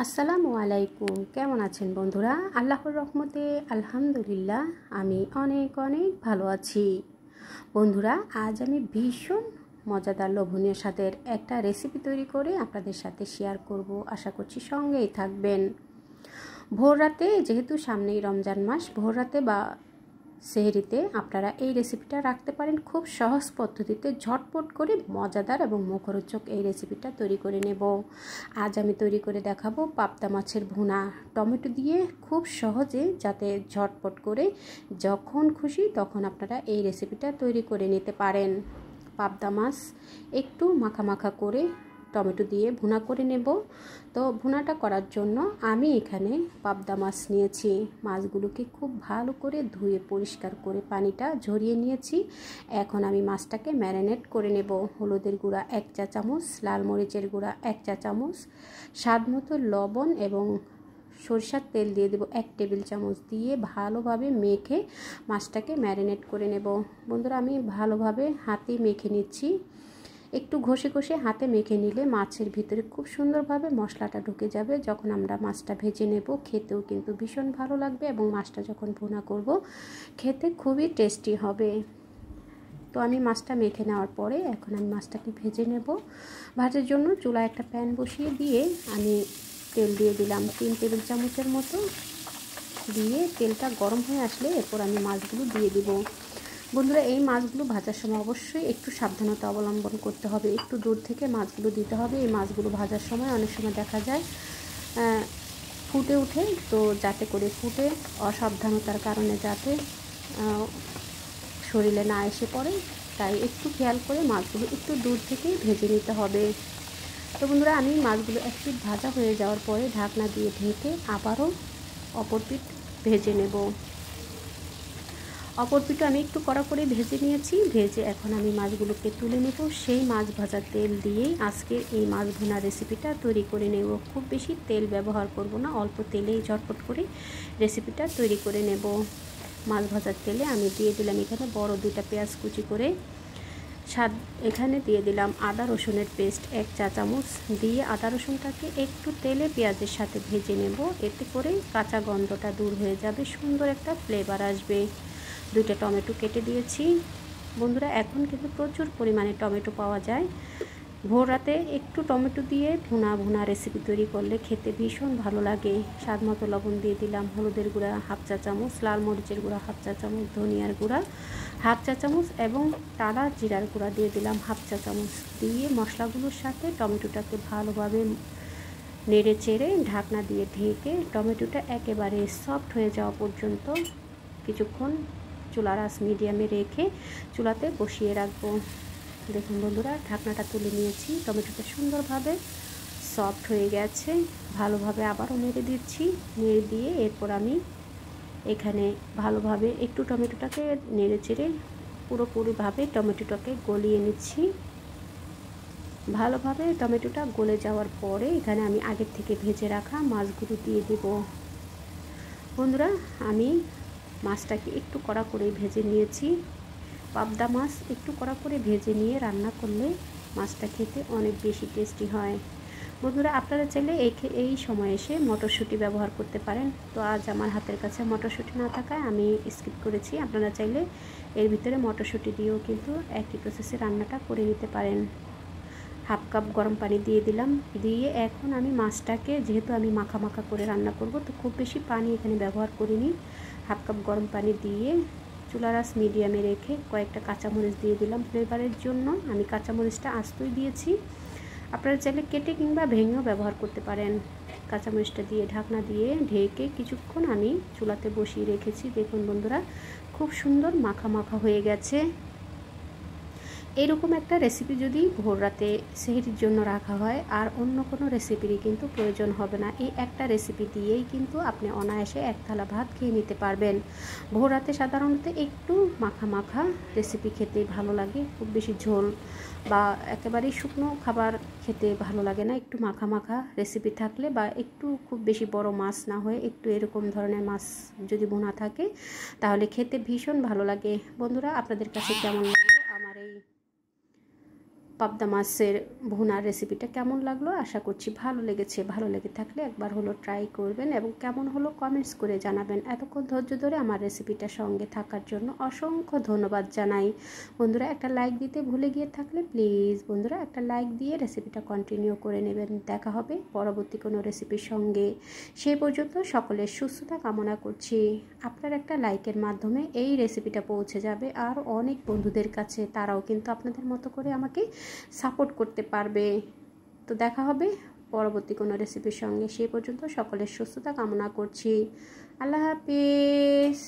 আসসালামু আলাইকুম। কেমন আছেন বন্ধুরা? আল্লাহর রহমতে আলহামদুলিল্লাহ আমি অনেক ভালো আছি। বন্ধুরা, আজ আমি ভীষণ মজাদার লোভনীয় স্বাদের একটা রেসিপি তৈরি করে আপনাদের সাথে শেয়ার করব। আশা করছি সঙ্গেই থাকবেন। ভোর রাতে, যেহেতু সামনেই রমজান মাস, ভোর রাতে বা সেহরিতে আপনারা এই রেসিপিটা রাখতে পারেন। খুব সহজ পদ্ধতিতে ঝটপট করে মজাদার এবং মুখরোচক এই রেসিপিটা তৈরি করে নেব। আজ আমি তৈরি করে দেখাবো পাবদা মাছের ভুনা টমেটো দিয়ে, খুব সহজে, যাতে ঝটপট করে যখন খুশি তখন আপনারা এই রেসিপিটা তৈরি করে নিতে পারেন। পাবদা মাছ একটু মাখা মাখা করে টমেটো দিয়ে ভুনা করে নেব। তো ভুনাটা করার জন্য আমি এখানে পাবদা মাছ নিয়েছি। মাছগুলোকে খুব ভালো করে ধুয়ে পরিষ্কার করে পানিটা ঝরিয়ে নিয়েছি। এখন আমি মাছটাকে ম্যারিনেট করে নেব। হলুদের গুঁড়া 1 চা চামচ, লাল মরিচের গুঁড়া 1 চা চামচ, স্বাদ মতো লবণ এবং সরিষার তেল দিয়ে দেব 1 টেবিল চামচ, দিয়ে ভালোভাবে মেখে মাছটাকে ম্যারিনেট করে নেব। বন্ধুরা, আমি ভালোভাবে হাতে মেখে নিচ্ছি। একটু ঘষে ঘষে হাতে মেখে নিলে মাছের ভিতরে খুব সুন্দরভাবে মশলাটা ঢুকে যাবে। যখন আমরা মাছটা ভেজে নেব খেতেও কিন্তু ভীষণ ভালো লাগবে, এবং মাছটা যখন ভুনা করব খেতে খুবই টেস্টি হবে। তো আমি মাছটা মেখে নেওয়ার পরে এখন আমি মাছটাকে ভেজে নেব। ভাজার জন্য চুলায় একটা প্যান বসিয়ে দিয়ে আমি তেল দিয়ে দিলাম 3 টেবিল চামচের মতো। দিয়ে তেলটা গরম হয়ে আসলে এরপর আমি মাছগুলো দিয়ে দিব। বন্ধুরা, এই মাছগুলো ভাজার সময় অবশ্যই একটু সাবধানতা অবলম্বন করতে হবে। একটু দূর থেকে মাছগুলো দিতে হবে। এই মাছগুলো ভাজার সময় অনেক সময় দেখা যায় ফুটে ওঠে, তো যাতে করে ফুটে অসাবধানতার কারণে যাতে শরীরে না এসে পড়ে, তাই একটু খেয়াল করে মাছগুলো একটু দূর থেকেই ভেজে নিতে হবে। তো বন্ধুরা, আমি মাছগুলো এক পিঠ ভাজা হয়ে যাওয়ার পরে ঢাকনা দিয়ে ঢেকে আবারও অপর পিঠ ভেজে নেব। অপর পিঠও আমি একটু কড়া করে ভেজে নিয়েছি। ভেজে এখন আমি মাছগুলোকে তুলে নেব। সেই মাছ ভাজার তেল দিয়েই আজকের এই মাছ ভুনা রেসিপিটা তৈরি করে নেব। খুব বেশি তেল ব্যবহার করব না, অল্প তেলেই ঝটপট করে রেসিপিটা তৈরি করে নেব। মাছ ভাজার তেলে আমি দিয়ে দিলাম এখানে বড় 2টা পেঁয়াজ কুচি করে, এখানে দিয়ে দিলাম আদা রসুনের পেস্ট 1 চা চামচ, দিয়ে আদা রসুনটাকে একটু তেলে পেঁয়াজের সাথে ভেজে নেব। এতে করে কাঁচা গন্ধটা দূর হয়ে যাবে, সুন্দর একটা ফ্লেভার আসবে। 2টা টমেটো কেটে দিয়েছি। বন্ধুরা, এখন কিন্তু প্রচুর পরিমাণে টমেটো পাওয়া যায়। ভোর রাতে একটু টমেটো দিয়ে ভুনা রেসিপি তৈরি করলে খেতে ভীষণ ভালো লাগে। স্বাদ মতো লবণ দিয়ে দিলাম, হলুদের গুঁড়া 1/2 চা চামচ, লাল মরিচের গুঁড়া 1/2 চা চামচ, ধনিয়ার গুঁড়া 1/2 চা চামচ এবং টালা জিরার গুঁড়া দিয়ে দিলাম 1/2 চা চামচ। দিয়ে মশলাগুলোর সাথে টমেটোটাকে ভালোভাবে নেড়ে চেড়ে ঢাকনা দিয়ে ঢেকে টমেটোটা একেবারে সফট হয়ে যাওয়া পর্যন্ত কিছুক্ষণ চুলার আঁচ মিডিয়ামে রেখে চুলাতে বসিয়ে রাখবো। দেখুন বন্ধুরা, ঢাকনাটা তুলে নিয়েছি। টমেটোটা সুন্দরভাবে সফট হয়ে গেছে। ভালোভাবে আবারও নেড়ে দিচ্ছি। নেড়ে দিয়ে এরপর আমি এখানে ভালোভাবে একটু টমেটোটাকে নেড়ে চেড়ে পুরোপুরিভাবে টমেটোটাকে গলিয়ে নিচ্ছি। ভালোভাবে টমেটোটা গলে যাওয়ার পরে এখানে আমি আগের থেকে ভেজে রাখা মাছগুলো দিয়ে দেব। বন্ধুরা, আমি মাছটাকে একটু কড়া করে ভেজে নিয়েছি। পাবদা মাছ একটু কড়া করে ভেজে নিয়ে রান্না করলে মাছটা খেতে অনেক বেশি টেস্টি হয়। বন্ধুরা, আপনারা চাইলে এই সময় এসে মটরশুঁটি ব্যবহার করতে পারেন। তো আজ আমার হাতের কাছে মটরশুঁটি না থাকায় আমি স্কিপ করেছি। আপনারা চাইলে এর ভিতরে মটরশুঁটি দিয়েও কিন্তু একই প্রসেসে রান্নাটা করে নিতে পারেন। 1/2 কাপ গরম পানি দিয়ে দিলাম। দিয়ে এখন আমি মাছটাকে, যেহেতু আমি মাখা মাখা করে রান্না করব, তো খুব বেশি পানি এখানে ব্যবহার করিনি। 1/2 কাপ গরম পানি দিয়ে চুলার আঁচ মিডিয়ামে রেখে কয়েকটা কাঁচামরিচ দিয়ে দিলাম ফ্লেভারের জন্য। আমি কাঁচামরিচটা আস্তই দিয়েছি, আপনারা চাইলে কেটে কিংবা ভেঙেও ব্যবহার করতে পারেন। কাঁচামরিচটা দিয়ে ঢাকনা দিয়ে ঢেকে কিছুক্ষণ আমি চুলাতে বসিয়ে রেখেছি। দেখুন বন্ধুরা, খুব সুন্দর মাখা মাখা হয়ে গেছে। এরকম একটা রেসিপি যদি ভোর রাতে সেহরির জন্য রাখা হয়, আর অন্য কোনো রেসিপিরই কিন্তু প্রয়োজন হবে না। এই একটা রেসিপি দিয়েই কিন্তু আপনি অনায়াসে 1 থালা ভাত খেয়ে নিতে পারবেন। ভোর রাতে সাধারণত একটু মাখা মাখা রেসিপি খেতে ভালো লাগে। খুব বেশি ঝোল বা একেবারেই শুকনো খাবার খেতে ভালো লাগে না। একটু মাখা মাখা রেসিপি থাকলে, বা একটু খুব বেশি বড় মাছ না হয়ে একটু এরকম ধরনের মাছ যদি ভুনা থাকে, তাহলে খেতে ভীষণ ভালো লাগে। বন্ধুরা, আপনাদের কাছে কেমন লাগে আমার এই পাবদা মাছের ভুনার রেসিপিটা কেমন লাগলো, আশা করছি ভালো লেগেছে। ভালো লেগে থাকলে একবার হলো ট্রাই করবেন এবং কেমন হলো কমেন্টস করে জানাবেন। এতক্ষণ ধৈর্য ধরে আমার রেসিপিটার সঙ্গে থাকার জন্য অসংখ্য ধন্যবাদ জানাই। বন্ধুরা একটা লাইক দিতে ভুলে গিয়ে থাকলে প্লিজ বন্ধুরা একটা লাইক দিয়ে রেসিপিটা কন্টিনিউ করে নেবেন। দেখা হবে পরবর্তী কোনো রেসিপির সঙ্গে। সেই পর্যন্ত সকলের সুস্থতা কামনা করছি। আপনার একটা লাইকের মাধ্যমে এই রেসিপিটা পৌঁছে যাবে আর অনেক বন্ধুদের কাছে, তারাও কিন্তু আপনাদের মতো করে আমাকে সাপোর্ট করতে পারবে। তো দেখা হবে পরবর্তী কোনো রেসিপির সঙ্গে। সেই পর্যন্ত সকলের সুস্থতা কামনা করছি। আল্লাহ হাফেজ।